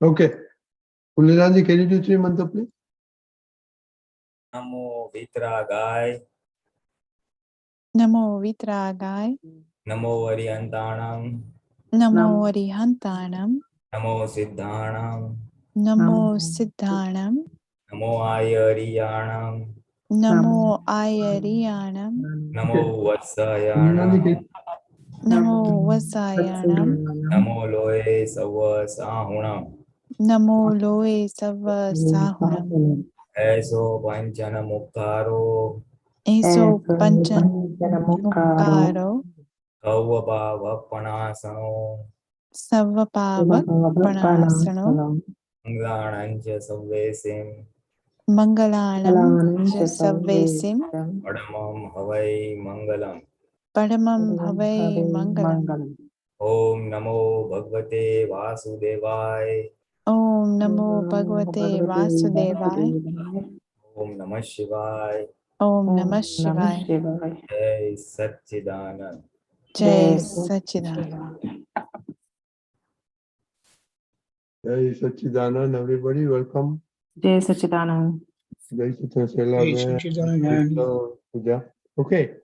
Okay. Pulinanandji, can you do 3 mantra, please? Namo Vitragay. Namo Vitragay. Namo Variantanam. Namo Arihantanam. Namo Siddhanam. Namo Siddhanam. Namo Ayariyanam. Namo Ayariyanam. Namo Vatsayanam. Namo Vasayanam. Namo Loe Sava Sahunam. Namo Loe Sava Sahunam. Eso Panchana Mukkaro. Eso Panchan Mukkaro. Kavabhava Panasano. Savapava Pranasano. Mangalancha Savvesim. Mangalanam Jasavvesim. Padamam Havai Mangalam. Padamam Bhavai Mangalam. Om Namo Bhagavate Vasudevaya. Om Namo Bhagavate Vasudevaya. Om Namah Shivaya. Om Namah Shivaya. Jai Satchidanand. Jai Satchidanand. Jai Satchidanand, everybody, welcome. Jai Satchidanand. Jai Satchidanand. Puja. Okay.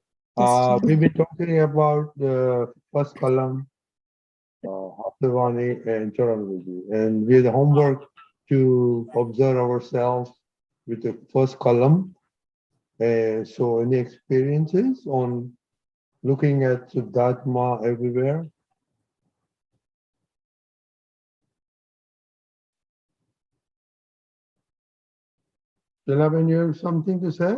We've been talking about the first column, Aptavani and Charanvidi, and we have the homework to observe ourselves with the first column. And so, any experiences on looking at Siddhartha everywhere? Shila, you have something to say?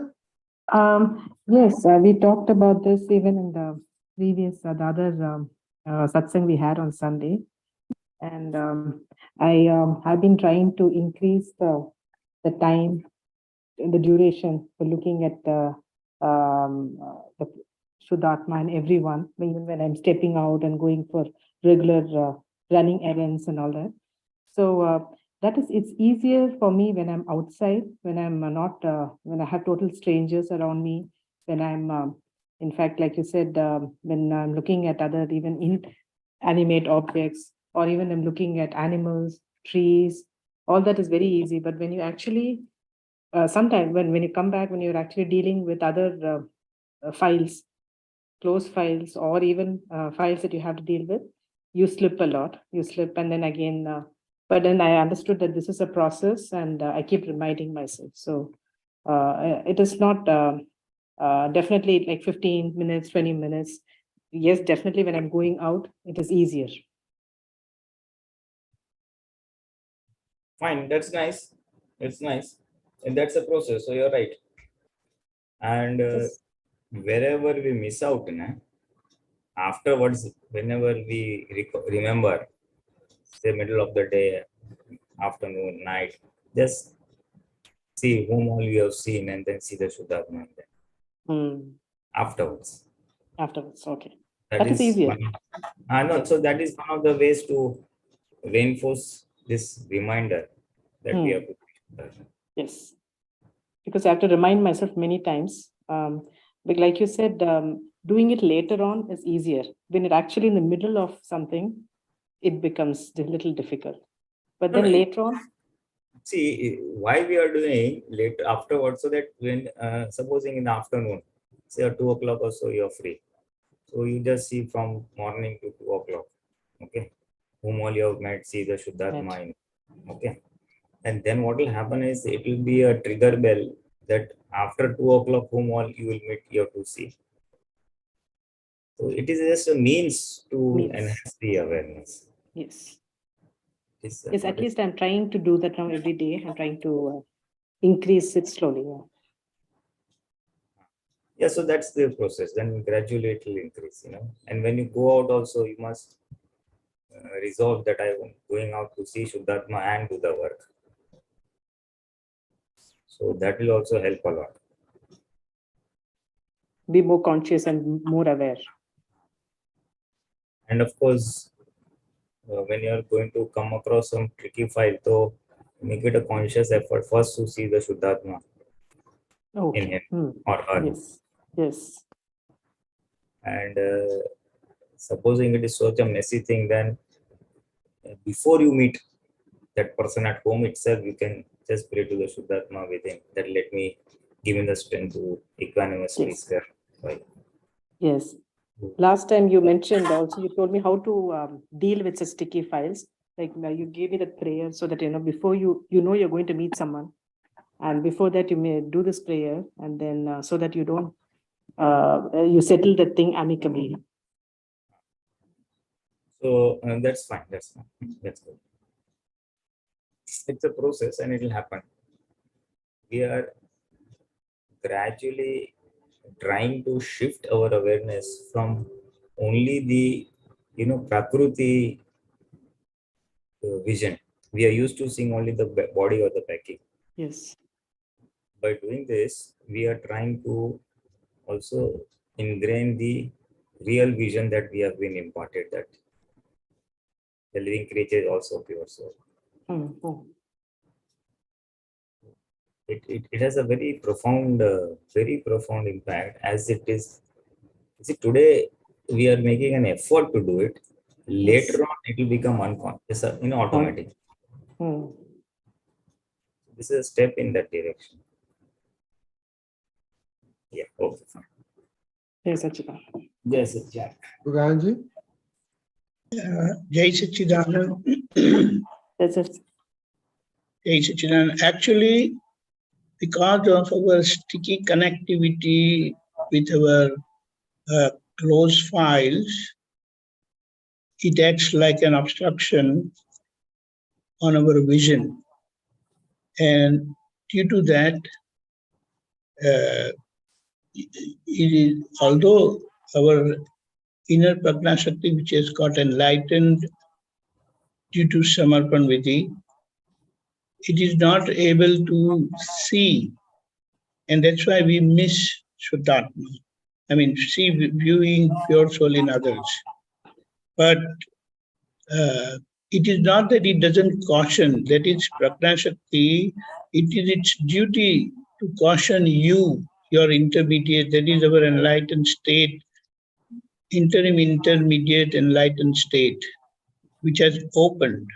Yes, we talked about this even in the previous, the other satsang we had on Sunday. And I have been trying to increase the time, the duration for looking at the Shuddhatma and everyone, even when I'm stepping out and going for regular running errands and all that. So it's easier for me when I'm outside, when I'm not, when I have total strangers around me, when I'm, in fact, like you said, when I'm looking at other even inanimate objects, or even I'm looking at animals, trees, all that is very easy. But when you actually, sometimes when you come back, when you're actually dealing with other files, close files, or even files that you have to deal with, you slip a lot. You slip, and then again, but then I understood that this is a process, and I keep reminding myself. So it is not definitely like 15 minutes, 20 minutes. Yes, definitely when I'm going out, it is easier. Fine, that's nice. It's nice. And that's a process, so you're right. And wherever we miss out, afterwards, whenever we remember, say middle of the day, afternoon, night, just see whom all you have seen and then see the Shuddhatma afterwards. Afterwards, okay. That is easier. No, so that is one of the ways to reinforce this reminder that we have to do. Yes, because I have to remind myself many times. But like you said, doing it later on is easier. When it's actually in the middle of something, it becomes a little difficult. But then later on, see why we are doing later afterwards, so that when supposing in the afternoon, say at 2 o'clock or so, you're free. So you just see from morning to 2 o'clock, okay, whom all you have met, see the Shuddhatma, okay. And then what will happen is it will be a trigger bell that after 2 o'clock, whom all you will meet, you have to see. So it is just a means to enhance the awareness. Yes. Yes, at least I'm trying to do that now every day. I'm trying to increase it slowly. Yeah, so that's the process. Then gradually it will increase, And when you go out also, you must resolve that I am going out to see Shuddhatma and do the work. So that will also help a lot. Be more conscious and more aware. And of course, when you are going to come across some tricky file, so make it a conscious effort first to see the Shuddhatma in him or her. Yes. Yes. And supposing it is such a messy thing, then before you meet that person at home itself, you can just pray to the Shuddhatma within that let me give him the strength to equanimously Yes. swear. Right. Yes. Last time you mentioned also, you told me how to deal with such sticky files. Like you gave me that prayer so that, before you're going to meet someone. And before that, you may do this prayer, and then so that you don't, you settle the thing amicably. So that's fine. That's fine. That's good. It's a process and it will happen. We are gradually trying to shift our awareness from only the Prakruti vision. We are used to seeing only the body or the packing. Yes. By doing this, we are trying to also ingrain the real vision that we have been imparted, that the living creature is also pure soul. Mm-hmm. It has a very profound impact, as it is. See, today we are making an effort to do it. Later Yes. on, it will become unconscious, automatic. Mm. This is a step in that direction. Yeah. Okay. Fine. Yes, Sachidanand. Yes, Jack. Bhagwan Jai Sachidanand. Yes, yes. Jai Sachidanand. Actually, because of our sticky connectivity with our close files, it acts like an obstruction on our vision. And due to that, although our inner Prajna Shakti, which has got enlightened due to Samarpan Vidhi, it is not able to see. And that's why we miss Shuddhatma. I mean, viewing pure soul in others. But it is not that it doesn't caution, that is Prajna Shakti, it is its duty to caution you, your intermediate, that is our enlightened state, intermediate enlightened state, which has opened,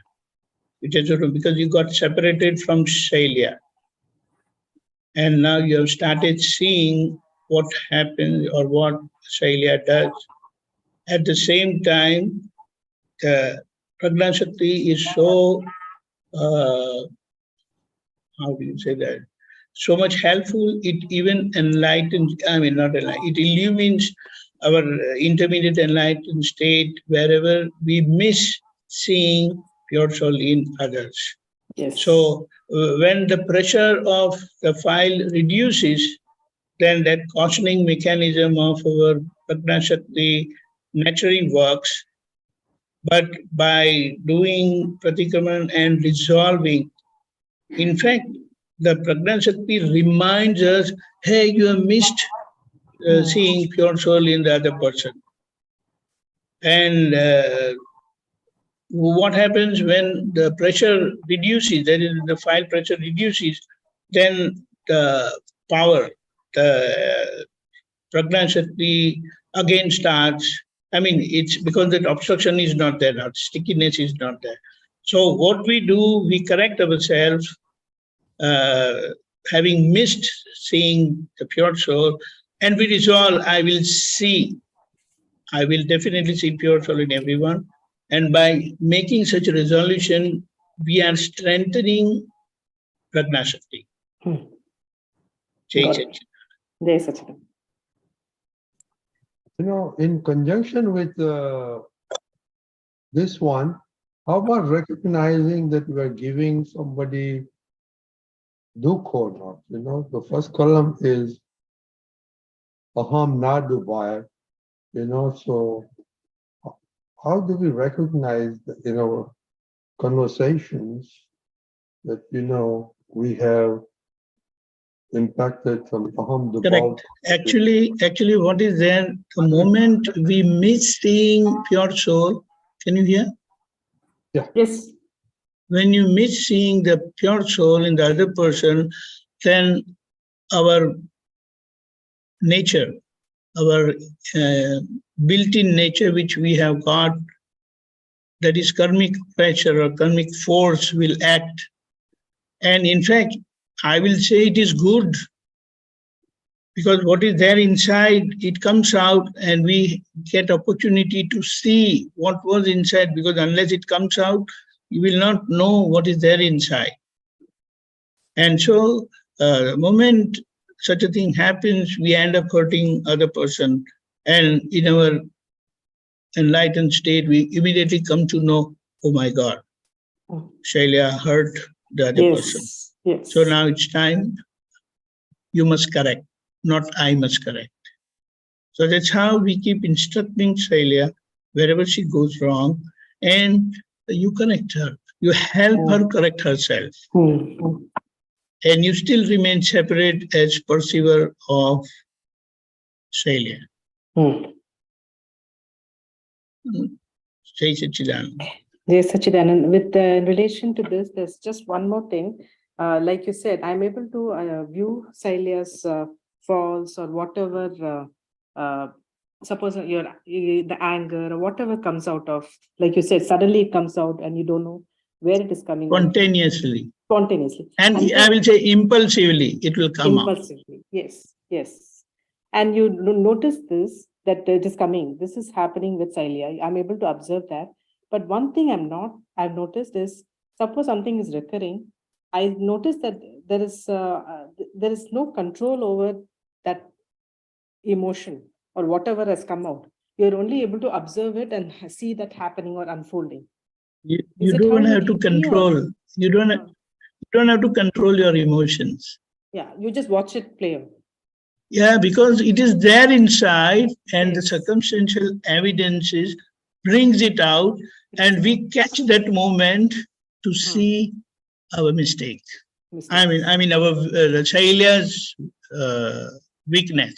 because you got separated from Shailya. And now you have started seeing what happens or what Shailya does. At the same time, Prajna Shakti is so, how do you say that? So much helpful, it even enlightens, not enlightens, it illumines our intermediate enlightened state wherever we miss seeing pure soul in others. Yes. So when the pressure of the file reduces, then that cautioning mechanism of our Prajna Shakti naturally works. But by doing pratikraman and resolving, in fact, the Prajna Shakti reminds us, hey, you have missed seeing pure soul in the other person. And what happens when the pressure reduces, that is, the file pressure reduces, then the power, the Prajna Shakti again starts. It's because that obstruction is not there now, stickiness is not there. So what we do, we correct ourselves, having missed seeing the pure soul, and we resolve, I will definitely see pure soul in everyone. And by making such a resolution, we are strengthening Prajna Shakti. Jai Sachidanand. Jai Sachidanand. In conjunction with this one, how about recognizing that we are giving somebody dukh or not? The first column is aham na dubhaya, so how do we recognize that in our conversations that, we have impacted from aham dubhaya? Correct. Actually, what is there? The moment we miss seeing pure soul, can you hear? Yeah. Yes. When you miss seeing the pure soul in the other person, then our nature, our built-in nature which we have got, that is karmic pressure or karmic force will act. And in fact, I will say it is good, because what is there inside, it comes out and we get opportunity to see what was inside, because unless it comes out, you will not know what is there inside. And so the moment such a thing happens, we end up hurting other person. And in our enlightened state, we immediately come to know, oh my God, Shailya hurt the other person. Yes. So now it's time, you must correct, not I must correct. So that's how we keep instructing Shailya wherever she goes wrong, and you correct her. You help her correct herself. And you still remain separate as perceiver of Shailya. Jai Satchidanand. Yes, Satchidanand. With in relation to this, there's just one more thing. Like you said, I'm able to view Shailya's falls or whatever. Suppose the anger or whatever comes out of, like you said, suddenly it comes out and you don't know where it is coming Spontaneously. Spontaneously. And I will say impulsively, it will come out. Impulsively, yes, yes. And you notice this, that it is coming. This is happening with Shailya. I'm able to observe that. But one thing I've noticed is, suppose something is recurring, I noticed that there is no control over that emotion or whatever has come out. You're only able to observe it and see that happening or unfolding. You don't have to control. You don't have to control your emotions. Yeah, you just watch it play out. Yeah, because it is there inside, and the Yes. circumstantial evidences brings it out, and we catch that moment to see our mistake. I mean our Shailya's weakness.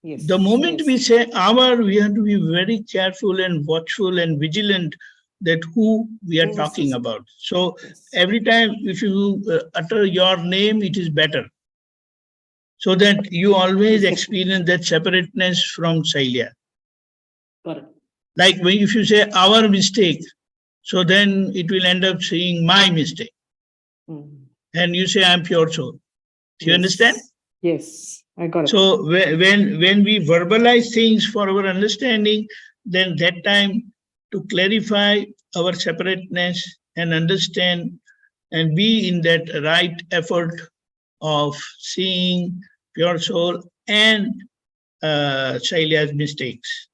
Yes. The moment yes. we say our, we have to be very careful and watchful and vigilant that who we are Yes, talking yes. about. So Yes. every time if you utter your name, it is better. So that you always experience that separateness from Shailya. Correct. Like when if you say our mistake, so then it will end up saying my mistake. And you say I'm pure soul. Do you understand? Yes, I got it. So when we verbalize things for our understanding, then that time to clarify our separateness and understand and be in that right effort of seeing pure soul and Shailya's mistakes,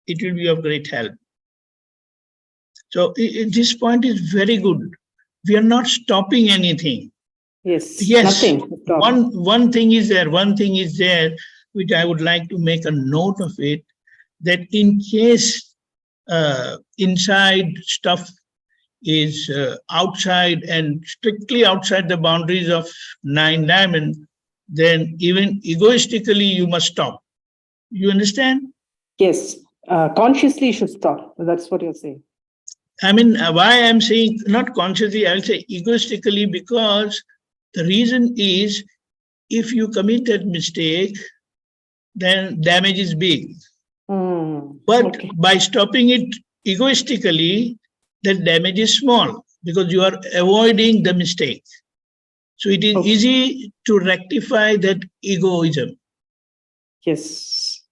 it will be of great help. So this point is very good. We are not stopping anything. Yes, Yes, nothing. one thing is there, which I would like to make a note of it, that in case inside stuff is outside and strictly outside the boundaries of 9 diamond, then even egoistically you must stop. You understand? Yes, consciously you should stop. That's what you're saying. I mean, why I'm saying not consciously, I'll say egoistically, because the reason is if you commit that mistake, then damage is big. But by stopping it egoistically, that damage is small because you are avoiding the mistake. So it is easy to rectify that egoism. Yes.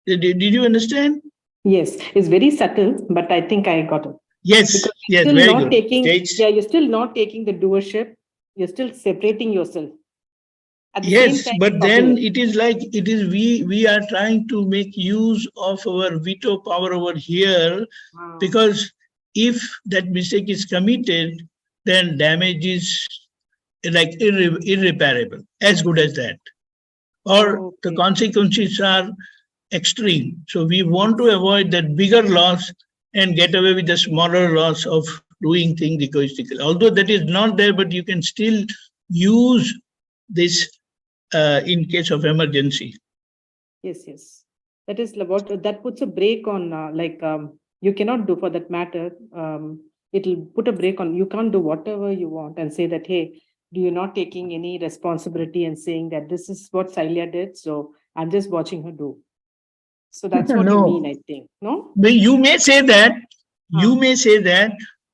Did you understand? Yes, it's very subtle, but I think I got it. Yes, yes, very good. You're still not taking the doership. You're still separating yourself. At the Yes, same time, but then it is like we are trying to make use of our veto power over here, because if that mistake is committed, then damage is like irreparable, as good as that, or the consequences are extreme. So we want to avoid that bigger loss and get away with the smaller loss of doing things egoistically. Although that is not there, but you can still use this in case of emergency. Yes, yes. That is what that puts a break on, you cannot do, for that matter. It'll put a break on, you can't do whatever you want and say that, hey, you're not taking any responsibility and saying that this is what Shailya did, so I'm just watching her do. So that's what you mean, I think. No? You may say that, You may say that,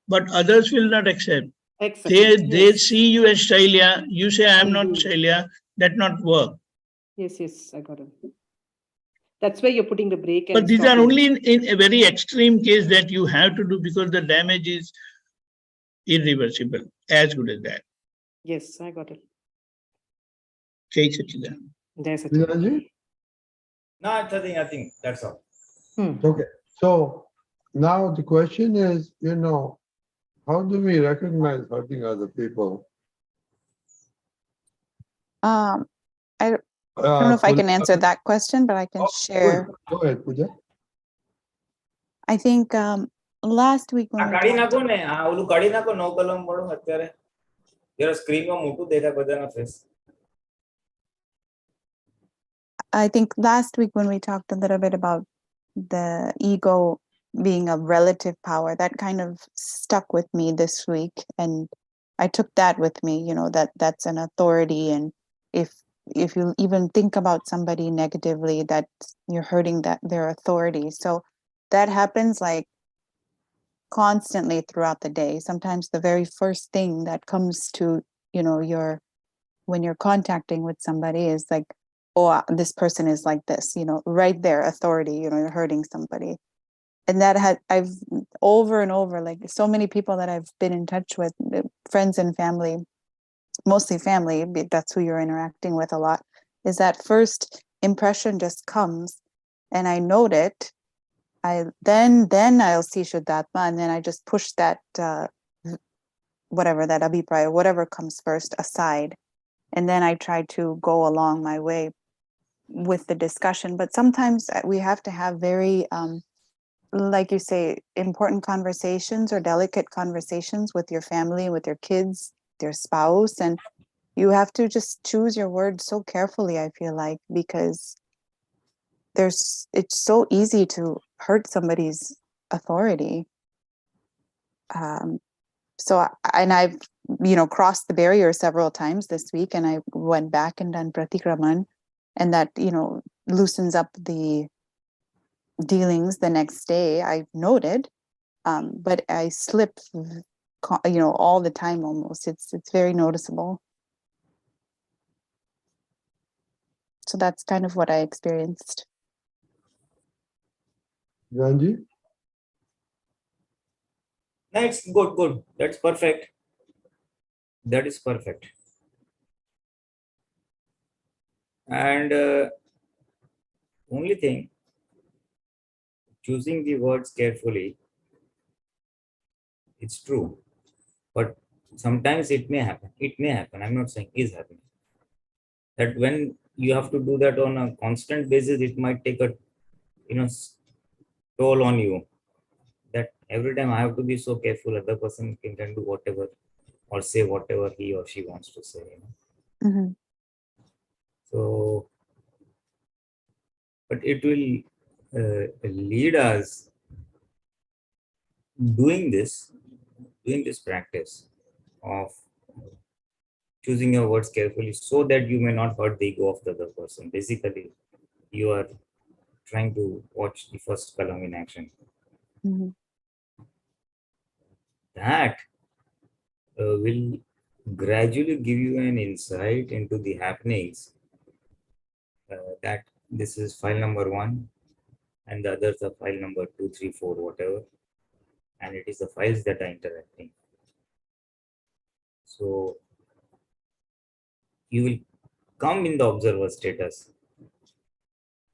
but others will not accept. Exactly. They Yes. see you as Shailya, you say I am not Shailya, that not work. Yes, yes, I got it. That's why you're putting the break. But And these are stopping. only in a very extreme case that you have to do because the damage is irreversible, as good as that. Yes, I got it. Jai Sachidanand. There's a Pulinanandji? No, nothing. That's all. Okay. So now the question is, how do we recognize hurting other people? I don't know if I can answer that question, but I can share. Go ahead, Pooja. I think last week when આ we કાઢી talked, નાખો ને આ ઓલું કાઢી નાખો નો કલમ વાળું અત્યારે જરા સ્ક્રીનમાં મોટું દેખાય બધાના face. I think last week when we talked a little bit about the ego being a relative power, that kind of stuck with me this week, and I took that with me. That's an authority, and if you even think about somebody negatively, that you're hurting their authority. So that happens like constantly throughout the day. Sometimes the very first thing that comes to when you're contacting with somebody is like, oh, this person is like this, right there, authority, you're hurting somebody. And that I've over and over, like so many people that I've been in touch with, friends and family, mostly family, that's who you're interacting with a lot, is that first impression just comes and I note it. Then I'll see Shuddhatma, and then I just push that, whatever, that abhipraya, whatever comes first, aside. And then I try to go along my way with the discussion. But sometimes we have to have very, like you say, important conversations or delicate conversations with your family, with your kids, their spouse. And you have to just choose your words so carefully, I feel like, because it's so easy to hurt somebody's authority. And I've, crossed the barrier several times this week, and I went back and done pratikraman, and that, loosens up the dealings the next day. I noted, but I slip, all the time almost. It's very noticeable. So that's kind of what I experienced. Ranji? That's good. That's perfect. That is perfect. And only thing, choosing the words carefully, it's true. But sometimes it may happen. I'm not saying is happening. That when you have to do that on a constant basis, it might take a toll on you. That every time I have to be so careful, other person can do whatever or say whatever he or she wants to say. Mm-hmm. So, but it will lead us doing this practice of choosing your words carefully so that you may not hurt the ego of the other person. Basically, you are trying to watch the first column in action. Mm-hmm. That will gradually give you an insight into the happenings that this is file number 1 and the others are file number 2, 3, 4, whatever. And it is the files that are interacting. So you will come in the observer status.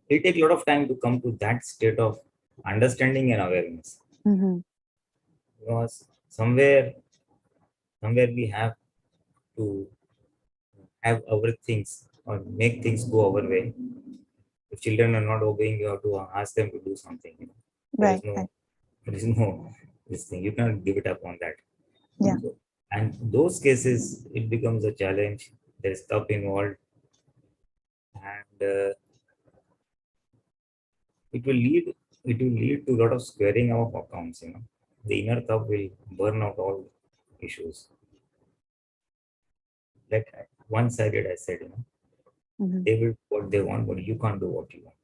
It will take a lot of time to come to that state of understanding and awareness. Mm-hmm. Because somewhere we have to have our things or make things go our way. If children are not obeying, you have to ask them to do something. There is no this thing. You cannot give it up on that. Yeah. So, and those cases, it becomes a challenge. There is stuff involved, and it will lead to a lot of squaring of accounts. The inner thought will burn out all issues. Like one-sided, I said, Mm-hmm. they will do what they want, but you can't do what you want.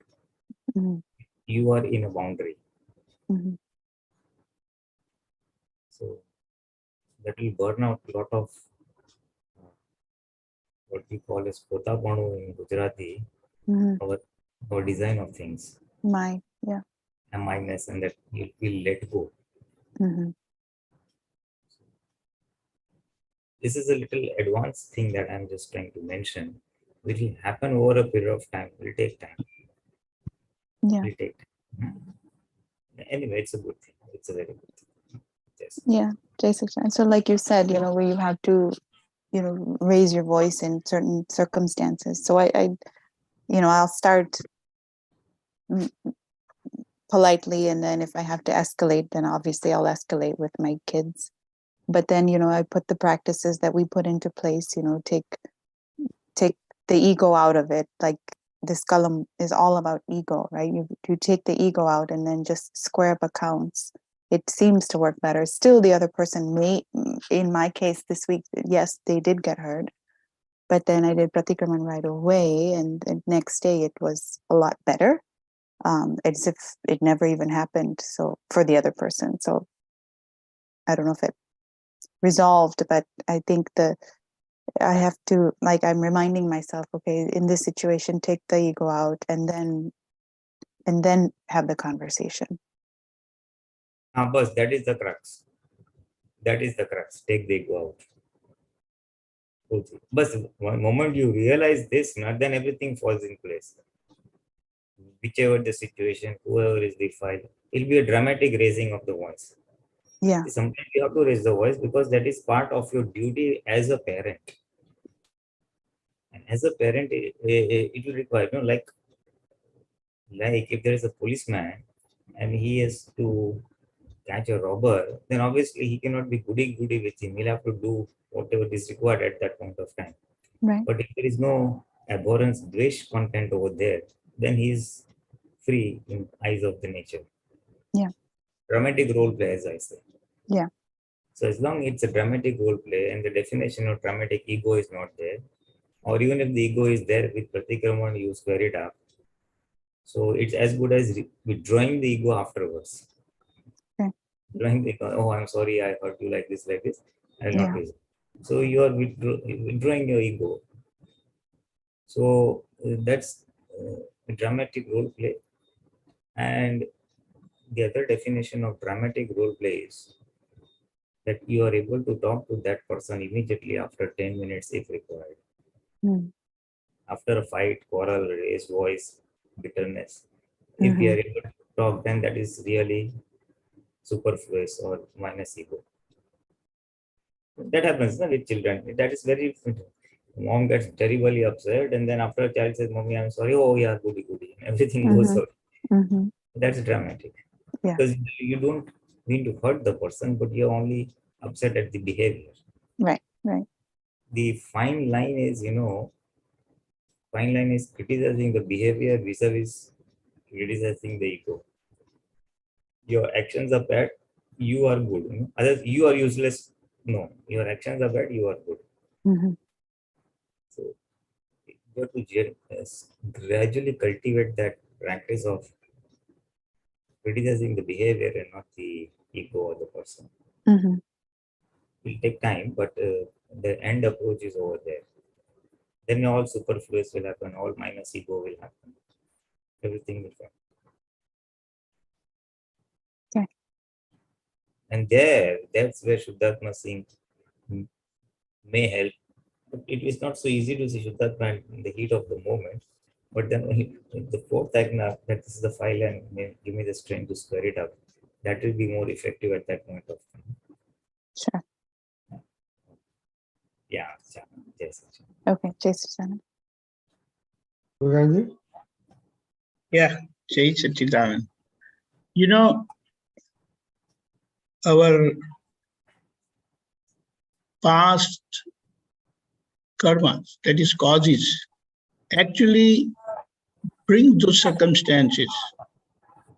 Mm-hmm. You are in a boundary. Mm-hmm. So that will burn out a lot of what we call as potapanu in Gujarati, Mhm. our design of things, Yeah. and mindness, and that you will let go. Mhm. This is a little advanced thing that I'm just trying to mention. It will happen over a period of time. It will take time. Yeah. It will take time. Anyway, it's a good thing. It's a very good thing. Yes. Yeah. JSS. So like you said, where you have to, raise your voice in certain circumstances. So I'll start politely, and then if I have to escalate, then obviously I'll escalate with my kids. But then, I put the practices that we put into place, take the ego out of it. Like this column is all about ego, right? You take the ego out and then just square up accounts. It seems to work better. Still, the other person may, in my case this week, yes, they did get hurt. But then I did pratikraman right away, and the next day it was a lot better. As if it never even happened. So for the other person, so I don't know if it resolved, but I think I have to, like, I'm reminding myself, okay, in this situation, take the ego out, and then have the conversation. But that is the crux. That is the crux. Take the ego out. But one moment you realize this, then everything falls in place. Whichever the situation, whoever is the file, it'll be a dramatic raising of the voice. Yeah. Sometimes you have to raise the voice because that is part of your duty as a parent. And as a parent, it will require, like if there is a policeman and he has to catch a robber, then obviously he cannot be goody-goody with him. He'll have to do whatever is required at that point of time. Right. But if there is no abhorrence, dvesh content over there, then he is free in eyes of the nature. Yeah. Dramatic role play, as I say. Yeah. So as long as it's a dramatic role play and the definition of dramatic ego is not there, or even if the ego is there with pratikraman, you square it up. So it's as good as withdrawing the ego afterwards. Okay. Withdrawing the ego, oh, I'm sorry, I hurt you like this. I will not Yeah. do it. So you are withdrawing your ego. So that's a dramatic role play. And the other definition of dramatic role play is that you are able to talk to that person immediately after 10 minutes if required. Mm. After a fight, quarrel, raised voice, bitterness, if we are able to talk, then that is really superfluous or minus ego. That happens with children. That is very mom gets terribly upset, and then after a child says, "Mommy, I'm sorry." Oh, yeah, goody, goody. Everything goes out. That's dramatic. Yeah. Because you don't mean to hurt the person, but you're only upset at the behavior. Right. Right. The fine line is, criticizing the behavior vis-a-vis criticizing the ego. Your actions are bad, you are good. Others, you are useless. No, your actions are bad, you are good. So you have to gradually cultivate that practice of criticizing the behavior and not the ego of the person. It will take time, but the end approach is over there. Then all superfluous will happen, all minus ego will happen. Everything will happen. Okay. And that's where Shuddhatma Singh may help. But it is not so easy to see Shuddhatma in the heat of the moment. But then the fourth agna, that is the file and give me the strength to square it up. That will be more effective at that point of time. Sure. Yeah. Yes. Okay. JSS. Bhagwanji? Yeah, Jai Satchidanand. Our past karmas, that is causes, actually bring those circumstances.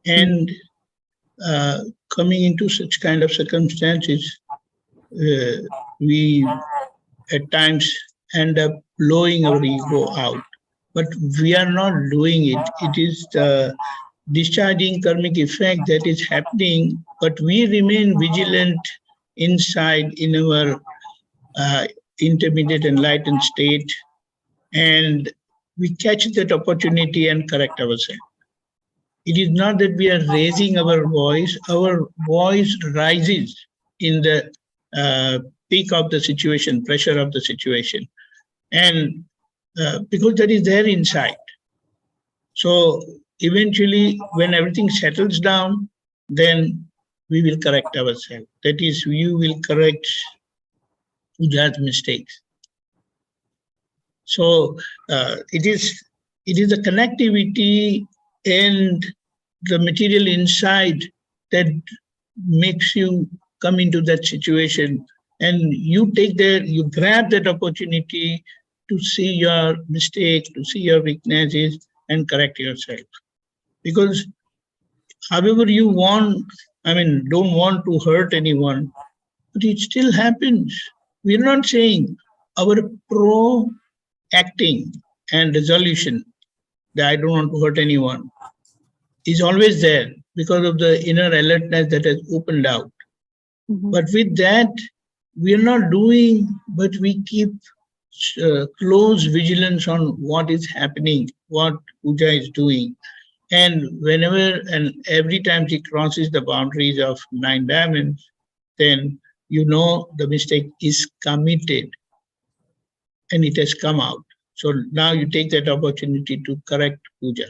And coming into such kind of circumstances, we at times end up blowing our ego out. But we are not doing it. It is the discharging karmic effect that is happening, but we remain vigilant inside in our intermediate enlightened state, and we catch that opportunity and correct ourselves. It is not that we are raising our voice rises in the peak of the situation, pressure of the situation, and because that is there inside. So eventually, when everything settles down, then we will correct ourselves. That is, you will correct Puja's mistakes. So it is the connectivity and the material inside that makes you come into that situation, and you grab that opportunity to see your mistakes, to see your weaknesses, and correct yourself. Because however you want, don't want to hurt anyone, but it still happens. We're not saying our pro-acting and resolution that I don't want to hurt anyone is always there because of the inner alertness that has opened out. But with that, we are not doing, but we keep close vigilance on what is happening, what Puja is doing. And whenever and every time she crosses the boundaries of 9 diamonds, then you know the mistake is committed and it has come out. So now you take that opportunity to correct Puja.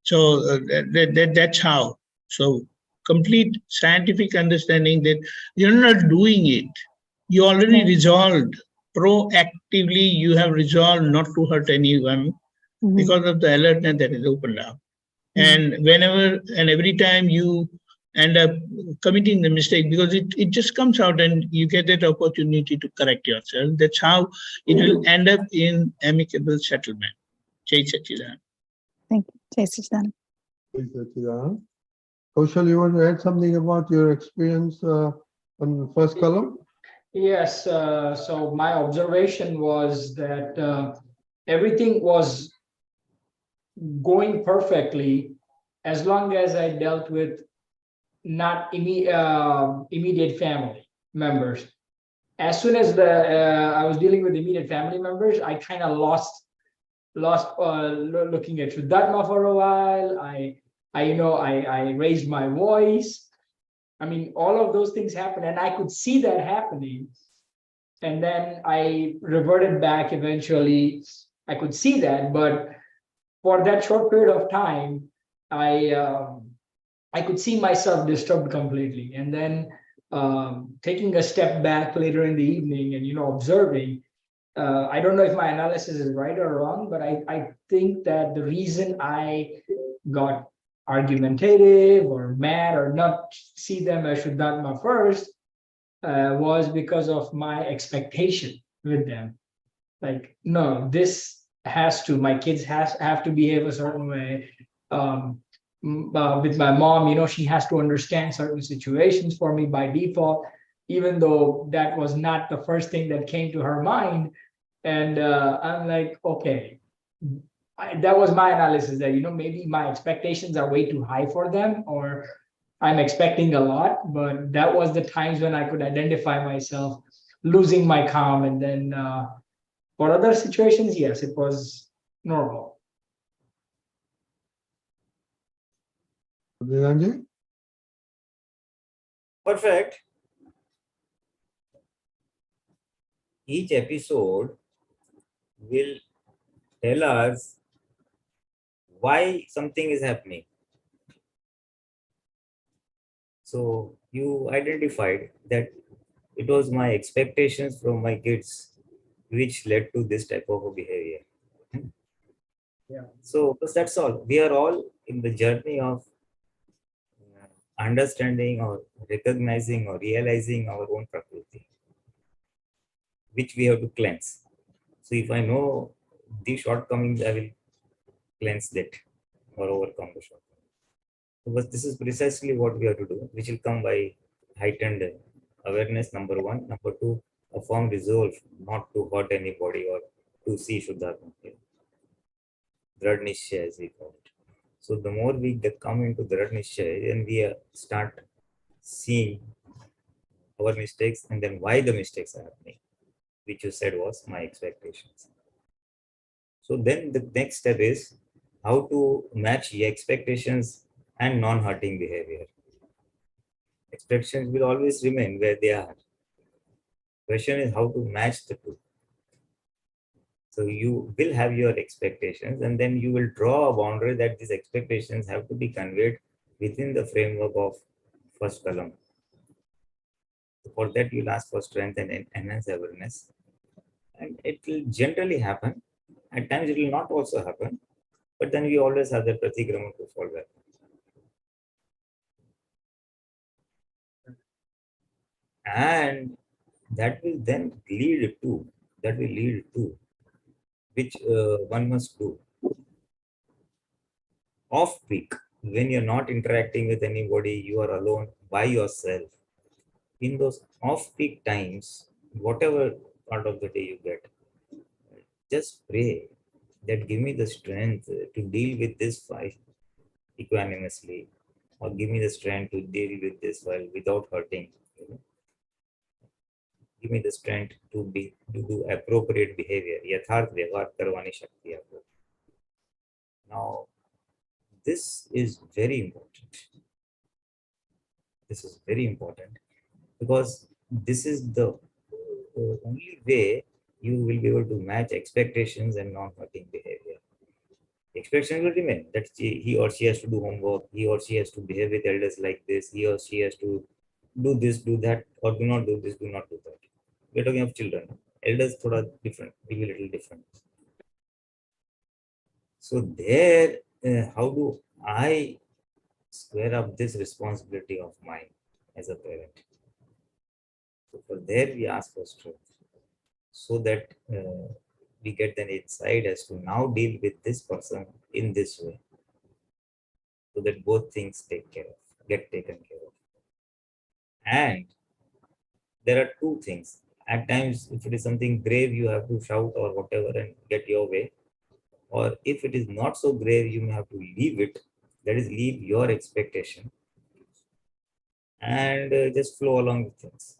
So that's how. So complete scientific understanding that you're not doing it. You already resolved. Proactively, you have resolved not to hurt anyone because of the alertness that is opened up. And whenever and every time you end up committing the mistake, because it just comes out and you get that opportunity to correct yourself. That's how it will end up in amicable settlement. Jai Sachidanand. Thank you. Jai Sachidanand. Jai Sachidanand. Kaushal, you want to add something about your experience on the first column? Yes, so my observation was that everything was going perfectly as long as I dealt with not immediate family members. As soon as I was dealing with immediate family members, I kind of lost looking at Shuddharma for a while. I raised my voice. I mean, all of those things happened, and I could see that happening. And then I reverted back eventually. I could see that, but for that short period of time, I could see myself disturbed completely. And then taking a step back later in the evening and observing. I don't know if my analysis is right or wrong, but I think that the reason I got argumentative or mad or not see them as Shuddharma first was because of my expectation with them. Like, no, this has to, my kids have to behave a certain way. With my mom, she has to understand certain situations for me by default, even though that was not the first thing that came to her mind. And I'm like, okay, that was my analysis that, maybe my expectations are way too high for them, or I'm expecting a lot. But that was the times when I could identify myself losing my calm. And then for other situations, yes, it was normal. Pulinanandji? Perfect. Each episode will tell us why something is happening. So you identified that it was my expectations from my kids which led to this type of a behavior. Yeah. So that's all. We are all in the journey of understanding or recognizing or realizing our own prakriti, which we have to cleanse. So if I know the shortcomings, I will cleanse that or overcome the shortcomings. But this is precisely what we have to do, which will come by heightened awareness, number one. Number two, a firm resolve not to hurt anybody or to see Shuddharma. Drad Nishya, as we call it. So the more we come into Drad Nishya, and we start seeing our mistakes and then why the mistakes are happening, which you said was my expectations. So then the next step is how to match your expectations and non-hurting behavior. Expectations will always remain where they are. Question is how to match the two. So you will have your expectations and then you will draw a boundary that these expectations have to be conveyed within the framework of first column. For that, you'll ask for strength and enhance awareness. And it will generally happen. At times, it will not also happen. But then we always have the pratikraman to fall back. And that will then lead to, which one must do. Off peak, when you're not interacting with anybody, you are alone by yourself. In those off peak times, whatever part of the day you get, just pray that give me the strength to deal with this fight equanimously, or give me the strength to deal with this while without hurting. Give me the strength to do appropriate behavior. Yatharth vyavhar karwani shakti aapko. Now, this is very important. This is very important because this is the only way you will be able to match expectations and non-hurting behavior. Expectation will remain that he or she has to do homework, he or she has to behave with elders like this, he or she has to do this, do that, or do not do this, do not do that. We're talking of children. Elders thoda different, maybe a little different. So there, how do I square up this responsibility of mine as a parent? So for there we ask for strength, so that we get an insight as to now deal with this person in this way, so that both things get taken care of. And there are two things. At times, if it is something grave, you have to shout or whatever and get your way. Or if it is not so grave, you may have to leave it. That is, leave your expectation and just flow along with things.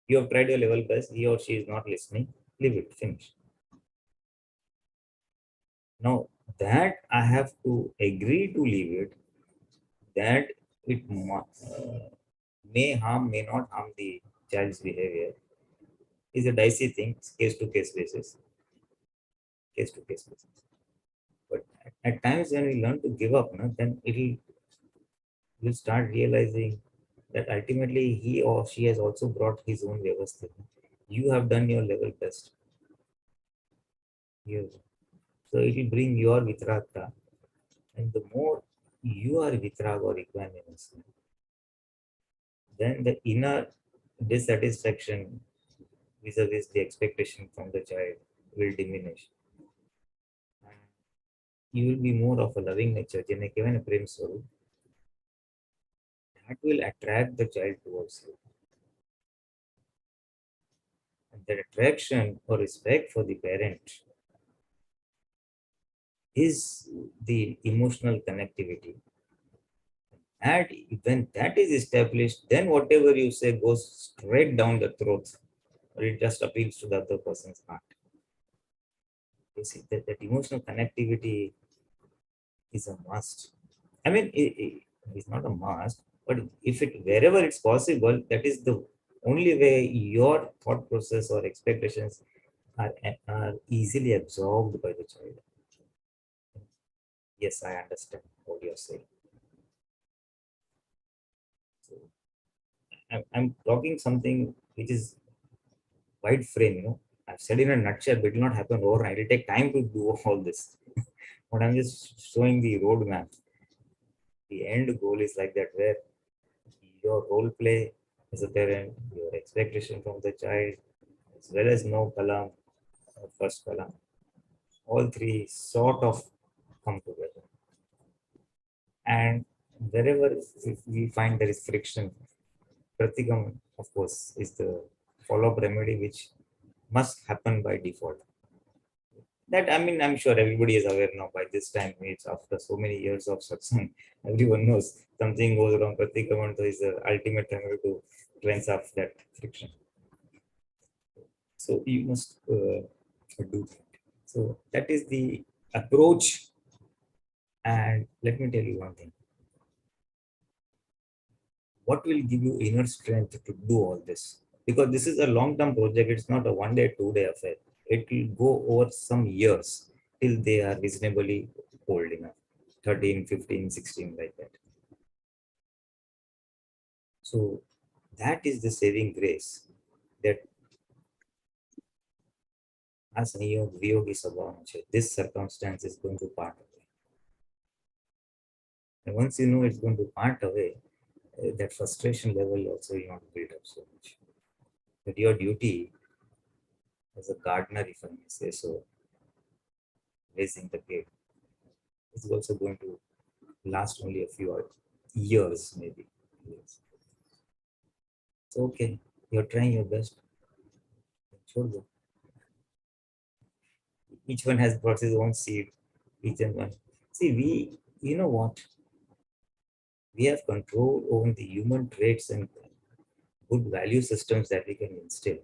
You have tried your level best, he or she is not listening, leave it, finish. Now, that I have to agree to leave it, that it may harm, may not harm the child's behavior, is a dicey thing, case-to-case basis. Case-to-case basis. But at times when we learn to give up, then we'll start realizing that ultimately he or she has also brought his own vyavastha. You have done your level best. So it will bring your vitragta. And the more you are vitrag or equanimous, then the inner dissatisfaction vis-a-vis the expectation from the child will diminish. And you will be more of a loving nature, a prem swarup. That will attract the child towards you. And that attraction or respect for the parent is the emotional connectivity. And when that is established, then whatever you say goes straight down the throat, or it just appeals to the other person's heart. You see, that emotional connectivity is a must. I mean, it's not a must, but if it wherever it's possible, that is the only way your thought process or expectations are easily absorbed by the child. Yes, I understand what you're saying. So, I'm talking something which is wide frame, I've said in a nutshell, but it will not happen overnight. It will take time to do all this. But I'm just showing the roadmap. The end goal is like that, where your role play as a parent, your expectation from the child, as well as no kalam, first kalam, all three sort of come together. And wherever we find there is friction, pratikam, of course, is the follow-up remedy which must happen by default. That, I mean, I'm sure everybody is aware now by this time. It's after so many years of satsang, everyone knows something goes wrong. Pratikramanto is the ultimate remedy to cleanse off that friction. So you must do that. So that is the approach. And let me tell you one thing. What will give you inner strength to do all this? Because this is a long-term project. It's not a one-day, two-day affair. It will go over some years till they are reasonably old enough. 13, 15, 16, like that. So that is the saving grace that as this circumstance is going to part away. And once you know it's going to part away, that frustration level also you not build up so much. But your duty as a gardener, if I may say so, raising the kid, is also going to last only a few years, maybe. Years. So okay, you're trying your best. Each one has brought his own seed. Each and one. See, you know what? We have control over the human traits and good value systems that we can instill.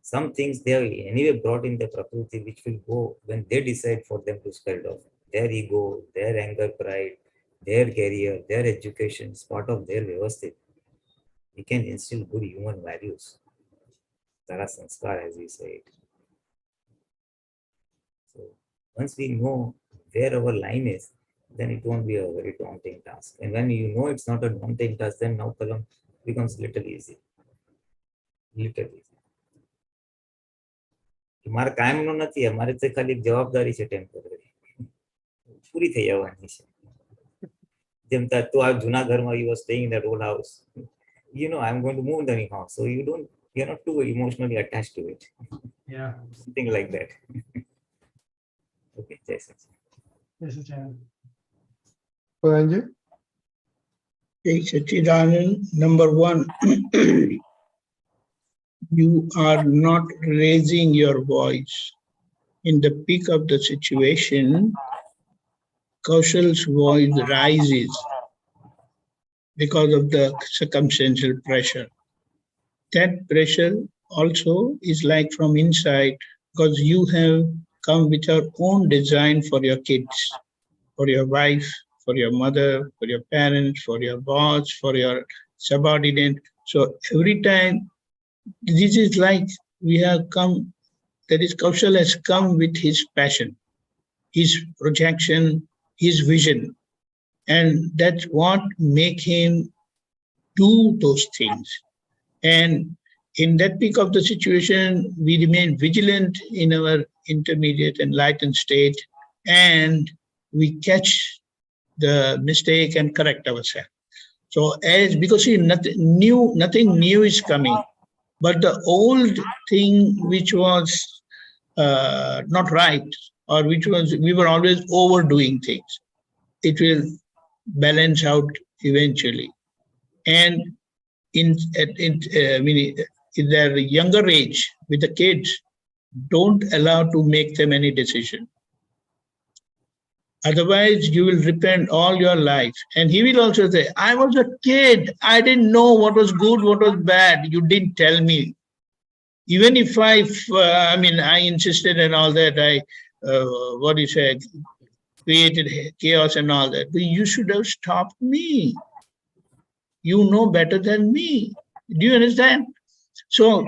Some things they are anyway brought in the Prakriti, which will go when they decide for them to spread off. Their ego, their anger, pride, their career, their education is part of their vyavasthit. We can instill good human values. Tara sanskar, as we say it. So once we know where our line is, then it won't be a very daunting task. And when you know it's not a daunting task, then now kalam becomes little easy. Little easy. મારે કાયમનો નથી, અમારે તો ખાલી જવાબદારી છે temporary, પૂરી થઈ જવાની છે. જેમ તું આ જૂના ઘરમાં you were staying in that old house, you know I'm going to move in the new house, so you're not too emotionally attached to it. Yeah. Something like that. Okay, JSS. This is Pulinanandji? Hey, Sachidanand, number one, you are not raising your voice. In the peak of the situation, Kaushal's voice rises because of the circumstantial pressure. That pressure also is like from inside, because you have come with your own design for your kids, for your wife, for your mother, for your parents, for your boss, for your subordinate. So every time, this is like we have come, that is Kaushal has come with his passion, his projection, his vision. And that's what make him do those things. And in that peak of the situation, we remain vigilant in our intermediate enlightened state, and we catch the mistake and correct ourselves. So because see, nothing new is coming, but the old thing which was not right, or which was, we were always overdoing things, it will balance out eventually. And in their younger age, with the kids, don't allow to make them any decision. Otherwise, you will repent all your life. And he will also say, I was a kid. I didn't know what was good, what was bad. You didn't tell me. Even if I insisted and all that, created chaos and all that. But you should have stopped me. You know better than me. Do you understand? So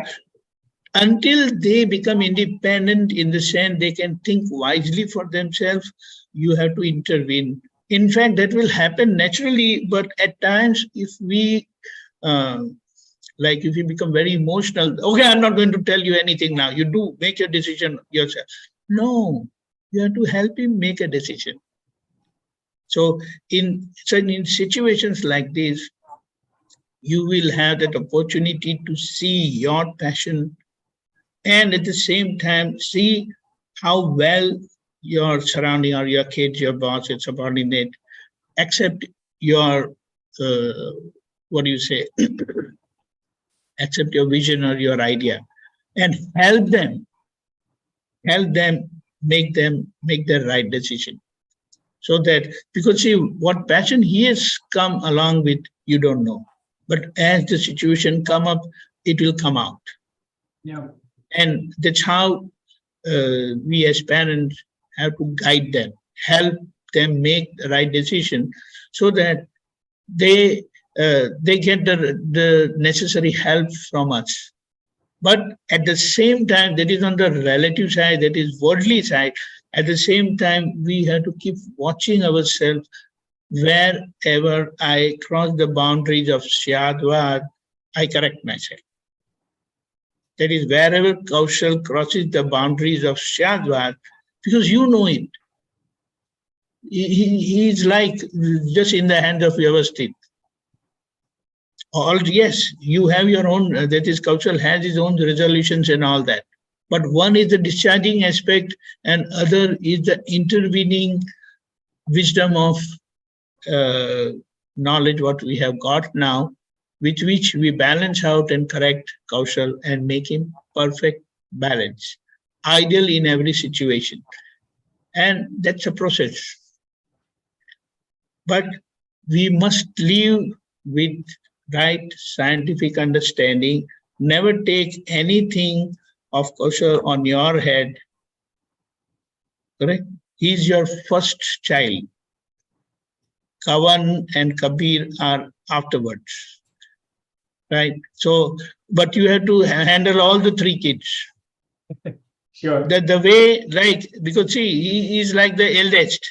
until they become independent in the sense they can think wisely for themselves, you have to intervene. In fact, that will happen naturally, but at times if we if you become very emotional, okay, I'm not going to tell you anything now, you do make your decision yourself. No, you have to help him make a decision. So in situations like this, you will have that opportunity to see your passion, and at the same time see how well your surrounding, or your kids, your boss, your subordinate, accept your accept your vision or your idea, and help them help them make the right decision. So that, because see, what passion he has come along with, you don't know. But as the situation come up, it will come out. Yeah. And that's how we as parents have to guide them, help them make the right decision, so that they get the necessary help from us. But at the same time, that is on the relative side, that is worldly side. At the same time, we have to keep watching ourselves. Wherever I cross the boundaries of Syadvad, I correct myself. That is, wherever Kaushal crosses the boundaries of Syadvad, because you know it. He is like just in the hands of Vyavasthit. Yes, you have your own, that is, Kaushal has his own resolutions and all that. But one is the discharging aspect, and other is the intervening wisdom of knowledge what we have got now, with which we balance out and correct Kaushal and make him perfect balance, ideal in every situation. And that's a process. But we must live with right scientific understanding. Never take anything of Kaushal on your head. Correct? He is your first child. Kavan and Kabir are afterwards. Right? So, but you have to handle all the three kids. Sure. The way, like, because see, he is like the eldest,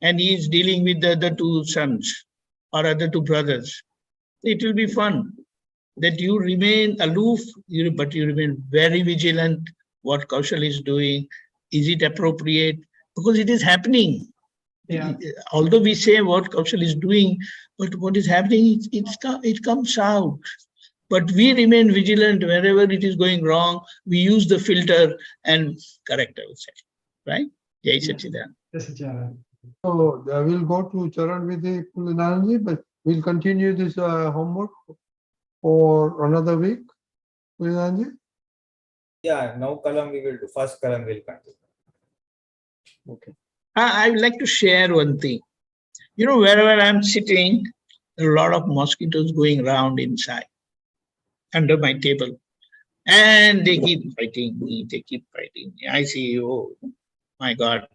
and he is dealing with the other two sons or other two brothers. It will be fun that you remain aloof, but you remain very vigilant. What Kaushal is doing, is it appropriate? Because it is happening. Yeah. Although we say what Kaushal is doing, but what is happening, it comes out. But we remain vigilant wherever it is going wrong. We use the filter and correct ourselves. Right? Jai Sachidanand. Yes, Acharya. So we'll go to Charan Vidhi Pulinanandji, but we'll continue this homework for another week. Pulinanandji? Yeah, now column we will do. First column will continue. Okay. I would like to share one thing. You know, wherever I'm sitting, there are a lot of mosquitoes going around inside, under my table. And they keep fighting me, they keep fighting me. I see, oh my God.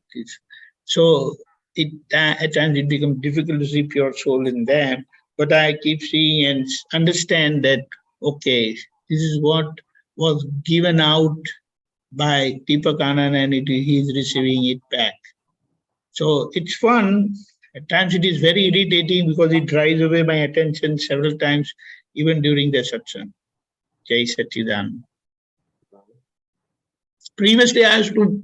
So at times it becomes difficult to see pure soul in them. But I keep seeing and understand that, okay, this is what was given out by Deepakanandji, and he is receiving it back. So it's fun. At times it is very irritating because it drives away my attention several times, even during the satsang. Jai Sachidanand. Previously, I used to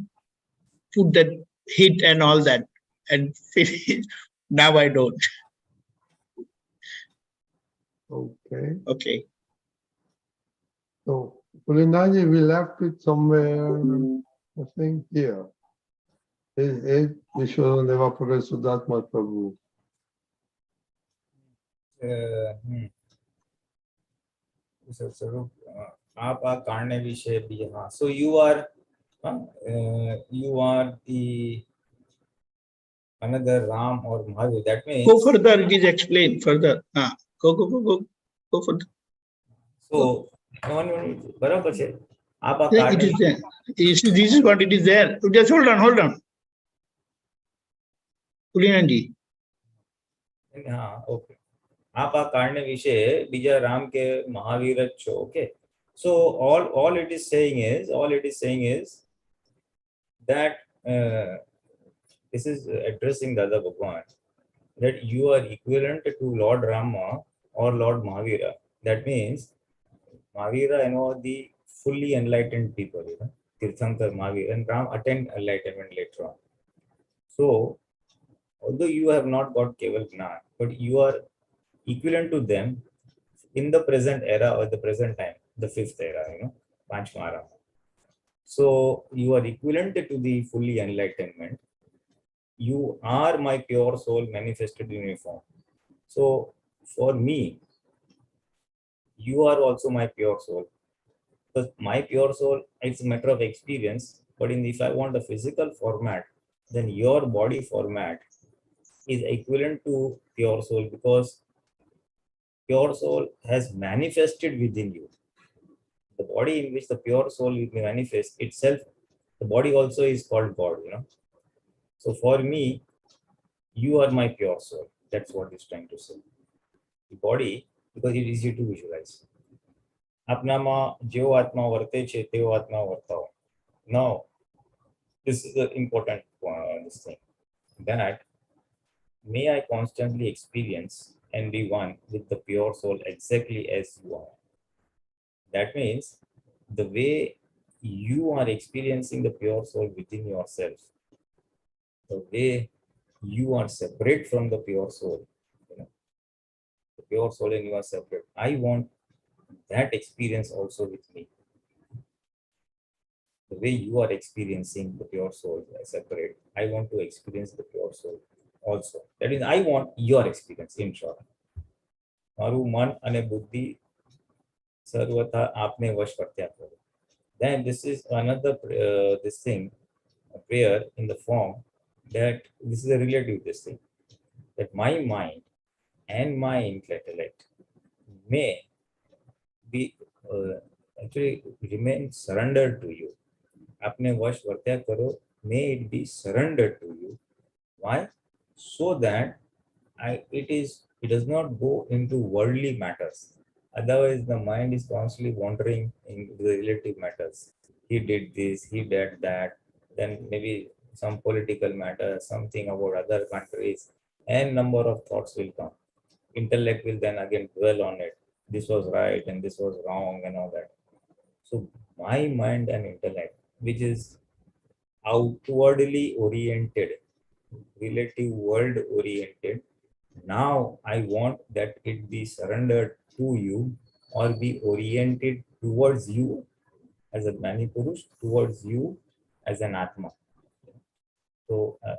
put that hit and all that and finish. Now I don't. Okay. Okay. So Pulinanandji, we left it somewhere, I think here. Vishwadeva Sudatma Prabhu. आप कारणे विषय भी हाँ. So you are the another Ram or Mahavir. That means Go further. It is explained further. Go further. So बराबर છે. आप આ Yeah, it is there. This is what it is there. Just hold on. Pulinanandji. हाँ, okay. आप આ કારણે વિશે બીજા રામ કે મહાવીર જ છો. Okay. So all it is saying is that this is addressing Dada Bhagwan, that you are equivalent to Lord Rama or Lord Mahavira. That means Mahavira, the fully enlightened people, Tirthankar Mahavira, and Ram attained enlightenment later on. So although you have not got Keval Gnan, but you are equivalent to them in the present era or the present time, the fifth era, Panchmara. So you are equivalent to the fully enlightenment. You are my pure soul manifested in your form. So for me, you are also my pure soul. Because my pure soul, it's a matter of experience. But if I want a physical format, then your body format is equivalent to pure soul, because pure soul has manifested within you. The body in which the pure soul will manifest itself, the body also is called God, So for me, you are my pure soul. That's what it's trying to say. The body, because it is easy to visualize. આપનામાં જેવો આત્મા વર્તે છે તેવો આત્મા વર્તાવો. Now, this is the important this thing, that may I constantly experience and be one with the pure soul exactly as you are. That means the way you are experiencing the pure soul within yourself, the way you are separate from the pure soul, the pure soul and you are separate. I want that experience also with me. The way you are experiencing the pure soul separate, I want to experience the pure soul also. That is, I want your experience, in short. મારું મન અને બુદ્ધિ સર્વથા આપને વશ કર્યા કરો. Then this is another this thing, a prayer in the form that this is a relative this thing, that my mind and my intellect may be actually remain surrendered to you. આપને વશ વર્ત્યા કરો, may it be surrendered to you. Why? So that it does not go into worldly matters. Otherwise, the mind is constantly wandering into the relative matters. He did this, he did that, then maybe some political matter, something about other countries, and number of thoughts will come. Intellect will then again dwell on it. This was right and this was wrong and all that. So my mind and intellect, which is outwardly oriented, relative world oriented, now I want that it be surrendered to you or be oriented towards you as a Manipurush, towards you as an Atma. So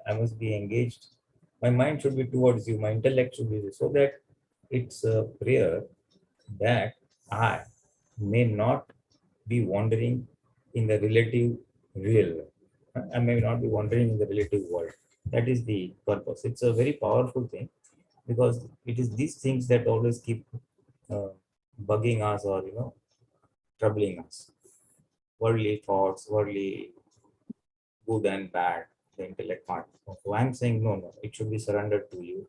I must be engaged. My mind should be towards you, my intellect should be, so that it's a prayer that I may not be wandering in the relative real world. I may not be wandering in the relative world. That is the purpose. It's a very powerful thing, because it is these things that always keep bugging us or troubling us. Worldly thoughts, worldly good and bad, the intellect part. So I'm saying no, it should be surrendered to you.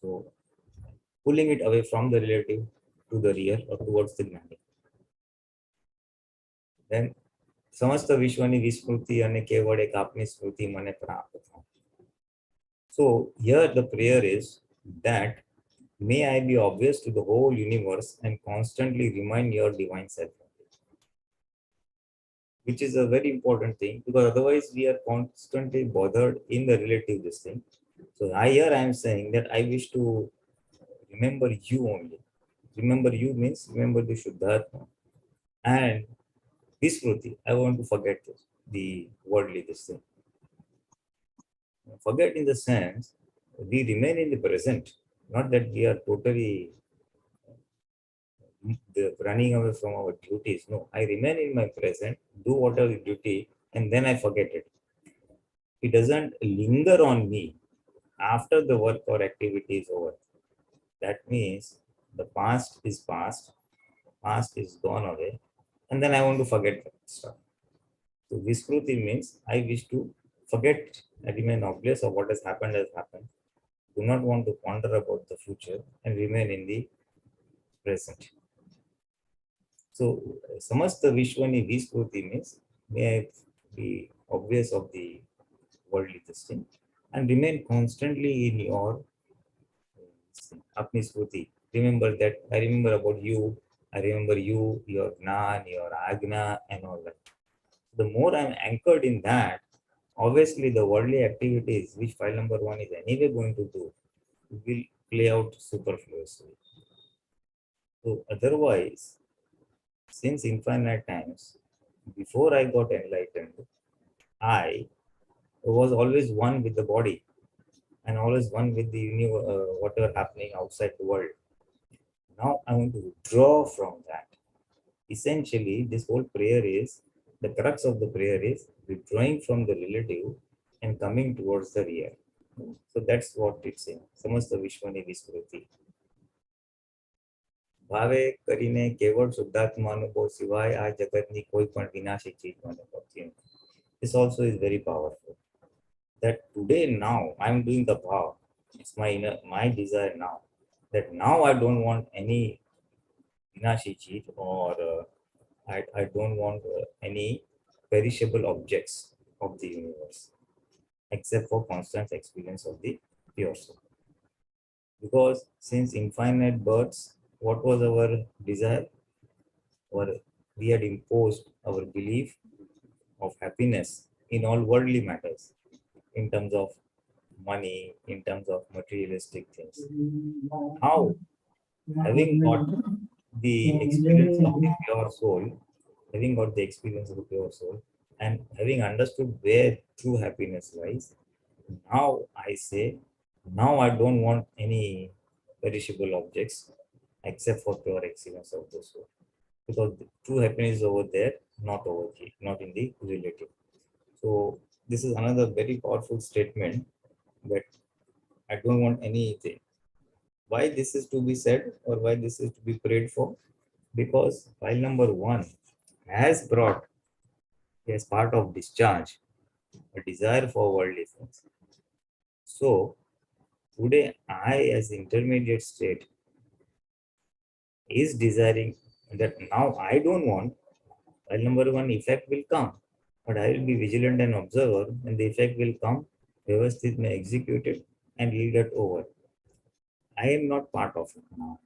So pulling it away from the relative to the real or towards the gnani. Then સમસ્ત વિશ્વની વિસ્મૃતિ અને કેવળ એક આપની સ્મૃતિ મને પ્રાપ્ત થાય. So here the prayer is that may I be obvious to the whole universe and constantly remind your divine self, which is a very important thing, because otherwise we are constantly bothered in the relative this thing. So here I am saying that I wish to remember you only. Remember you means remember the Shuddhatma. And Vismruti, I want to forget the worldly this thing. Forget in the sense, we remain in the present, not that we are totally running away from our duties. No, I remain in my present, do whatever duty, and then I forget it. It doesn't linger on me after the work or activity is over. That means the past is gone away, and then I want to forget that stuff. So Viskruti means I wish to forget, I remain oblivious of what has happened. Do not want to ponder about the future and remain in the present. So Samasta Vishwani Viskruti means may I be obvious of the worldly thing and remain constantly in your Apni Skruti. Remember that I remember about you, I remember you, your Gnan, your Agna, and all that. The more I'm anchored in that, obviously the worldly activities, which file number 1 is anyway going to do, will play out superfluously. So otherwise, since infinite times, before I got enlightened, I was always one with the body and always one with the whatever happening outside the world. Now I want to withdraw from that. Essentially, this whole prayer is The crux of the prayer is withdrawing from the relative and coming towards the real. So that's what it's saying. Samasta Vishwani Vismriti. ભાવે કરીને કેવળ શુદ્ધાત્મા અનુભવ સિવાય આ જગતની કોઈ પણ વિનાશી ચીજ મને પડતી નથી. This also is very powerful. That today, now, I'm doing the bhav. It's my desire now. That now I don't want any vinashi cheat or I don't want any perishable objects of the universe, except for constant experience of the pure soul. Because since infinite births, what was our desire? We had imposed our belief of happiness in all worldly matters, in terms of money, in terms of materialistic things. How, having got the experience of the pure soul, having got the experience of the pure soul, and having understood where true happiness lies, now I say, now I don't want any perishable objects except for pure experience of the soul. Because the true happiness is over there, not over here, not in the relative. So this is another very powerful statement, that I don't want anything. Why this is to be said or why this is to be prayed for? Because file number 1 has brought, as part of discharge, a desire for worldly things. So today I, as intermediate state, is desiring that now I don't want. File number 1 effect will come, but I will be vigilant and observer, and the effect will come, Vyavasthit may execute it and yield it over. I am not part of it now.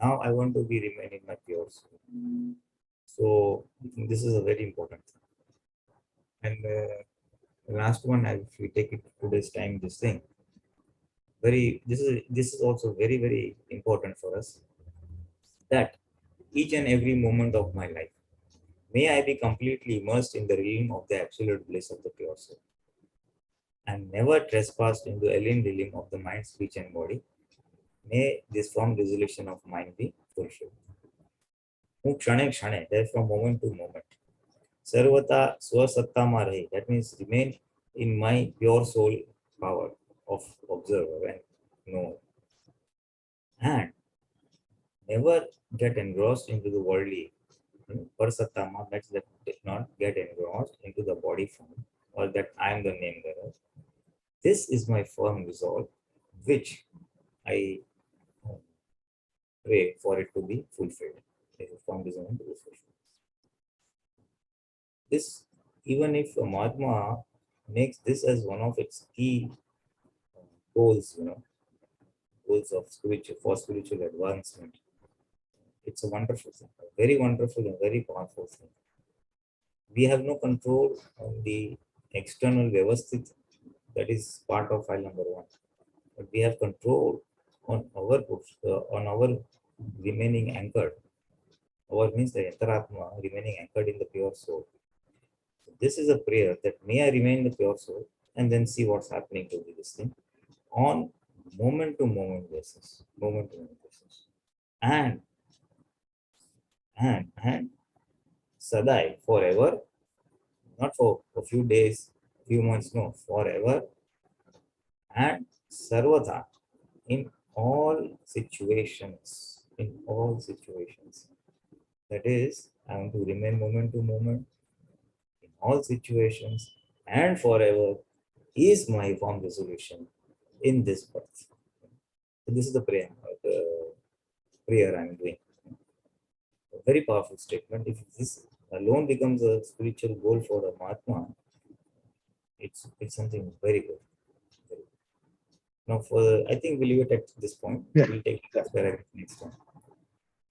Now I want to be remaining my pure soul. So this is a very important thing. And the last one, if we take it today's time, this thing, this is also very, very important for us, that each and every moment of my life, may I be completely immersed in the realm of the absolute bliss of the pure soul, and never trespassed into alien realm of the mind, speech, and body. May this firm resolution of mind be fulfilled. હું ક્ષણે ક્ષણે, that from moment to moment, સર્વતા સ્વસત્તામાં રહી, that means remain in my pure soul power of observer and knower, and never get engrossed into the worldly Parasattama, that did not get engrossed into the body form, or that I am the name bearer. This is my firm resolve, which I pray for it to be fulfilled. Firm resolve to be fulfilled. This, even if a Mahatma makes this as one of its key goals, goals of spiritual advancement, it's a wonderful thing, a very wonderful and very powerful thing. We have no control on the external Vyavasthit, that is part of file number 1. But we have control on our remaining anchored. Our means the Antaratma remaining anchored in the pure soul. So this is a prayer that may I remain the pure soul, and then see what's happening to this thing on moment to moment basis, and Sadai, forever, not for a few days, few months, no, forever, and Sarvata, in all situations. That is, I want to remain moment to moment, in all situations, and forever is my firm resolution in this birth. So this is the prayer I am doing. A very powerful statement. If this alone becomes a spiritual goal for a Mahatma, it's something very good. Now, I think we'll leave it at this point. Yeah. We'll take that paragraph next time.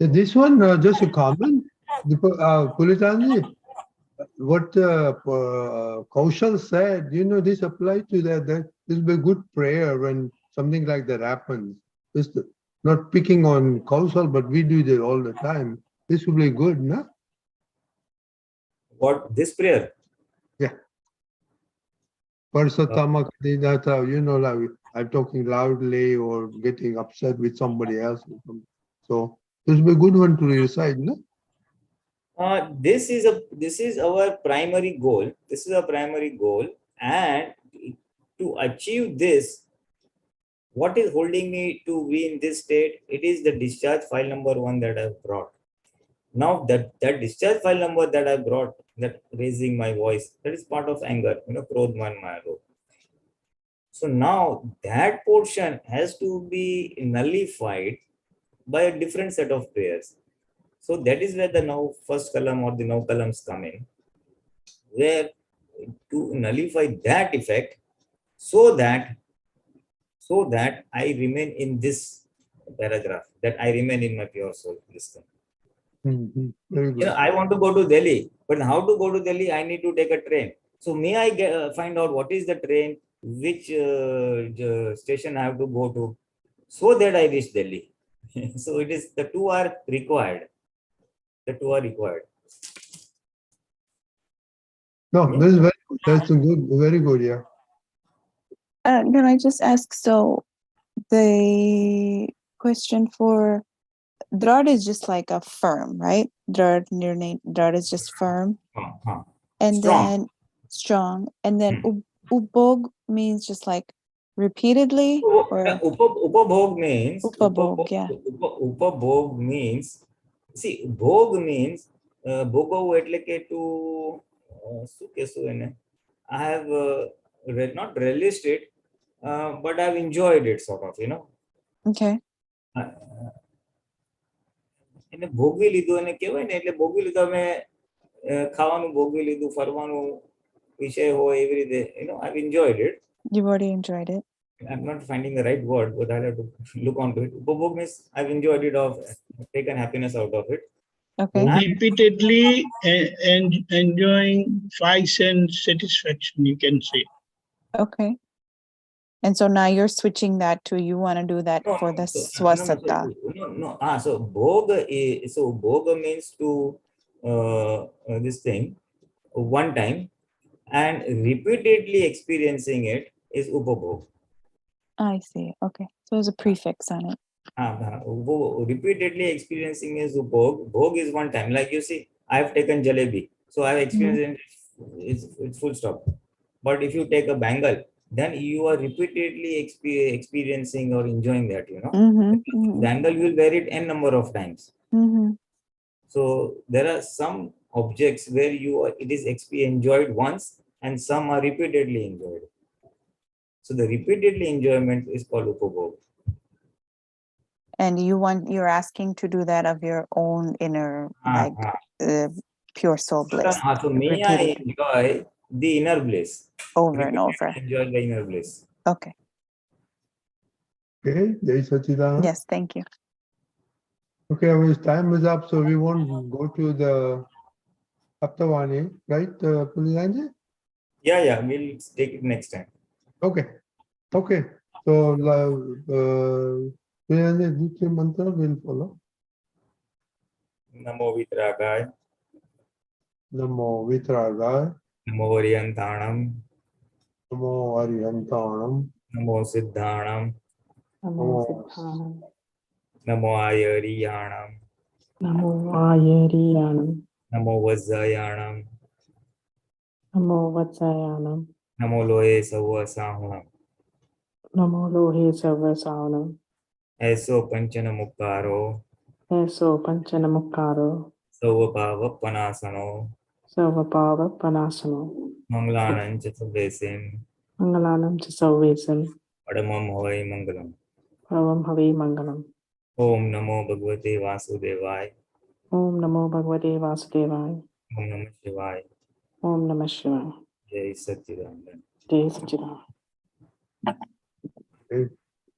This one, just a comment. Pulinanandji, what Kaushal said, this applies to that. That this will be a good prayer when something like that happens. Just not picking on Kaushal, but we do that all the time. This will be good, no? What, this prayer? Yeah. Parasattama, like I'm talking loudly or getting upset with somebody else. So this will be a good one to recite, no? This is our primary goal. This is our primary goal, and to achieve this, what is holding me to be in this state? It is the discharge file number 1 that I've brought. Now that discharge file number that I brought, that raising my voice, that is part of anger, Krodh-man Maya. So now that portion has to be nullified by a different set of prayers. So that is where the now first column or the now columns come in, where to nullify that effect, so that I remain in this paragraph, that I remain in my pure soul. This thing. Very good. I want to go to Delhi, but how to go to Delhi? I need to take a train. So may I find out what is the train, which station I have to go to, so that I reach Delhi. So it is, the two are required. The two are required. No, this is very good. That's good. Very good. Yeah. Can I just ask, so the question for Drad is just like a firm, right? Drad is just firm. And Strong. then strong. And then Ubog means just like repeatedly, or Upabhog means, Upabhog, yeah. Upabhog means, see, Bhog means, Bhogo એટલે કે to, શું કહેશું એને? I have not relished it, but I've enjoyed it, sort of, Okay. એને ભોગવી લીધું, એને કહેવાય ને, એટલે ભોગવી લીધું, અમે ખાવાનું ભોગવી લીધું, ફરવાનું વિષય હોય એવી રીતે, I've enjoyed it. You've already enjoyed it. I'm not finding the right word, but I'll have to look onto it. Upabhog means I've enjoyed it, taken happiness out of it. Okay. Repeatedly and enjoying 5 sense satisfaction, you can say. Okay. And so now you're switching that to, you want to do that for the Swasata. So Bhoga means to this thing one time, and repeatedly experiencing it is Upabhog. I see. Okay. So there's a prefix on it. Repeatedly experiencing is Upabhog. Bhog is one time. Like you see, I have taken jalebi, so I have experienced it. It's full stop. But if you take a bangle, then you are repeatedly experiencing or enjoying that, Bangle, you will wear it n number of times. So there are some objects where it is enjoyed once, and some are repeatedly enjoyed. So the repeatedly enjoyment is called Upabhog. And you're asking to do that of your own inner, pure soul bliss. So may I enjoy the inner bliss over and over. Enjoy the inner bliss. Okay. Okay. Jai Sachidanand. Yes, thank you. Okay, our time is up, so we won't go to the Aptavani, right, Pulinanandji? Yeah, we'll take it next time. Okay. So, Pulinanandji, Dutya mantra will follow. Namo Vitragaya. Namo Vitragaya. Namo Variyantanam. Namo Arihantanam. Namo Siddhanam. Namo Siddhanam. Namo Ayariyanam. Namo Ayariyanam. Namo Vajjayanam. Namo Vajjayanam. Namo Lohe Savasahunam. Namo Lohe Savasahunam. Eso Panchana Mukkaro. Eso Panchana Mukkaro. Savapava Panasano. Savapava Panasano. Manglanam Chasavesim. Mangalanam Chasavesim. Padamam Havai Mangalam. Param Havai Mangalam. Om Namo Bhagavate Vasudevaya. Om Namo Bhagavate Vasudevaya. Om Namah Shivaya. Om Namah Shivaya. Jai Sachidanand. Jai Sachidanand.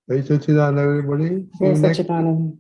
Jai Sachidanand, everybody. See Jai you next Sachidanand.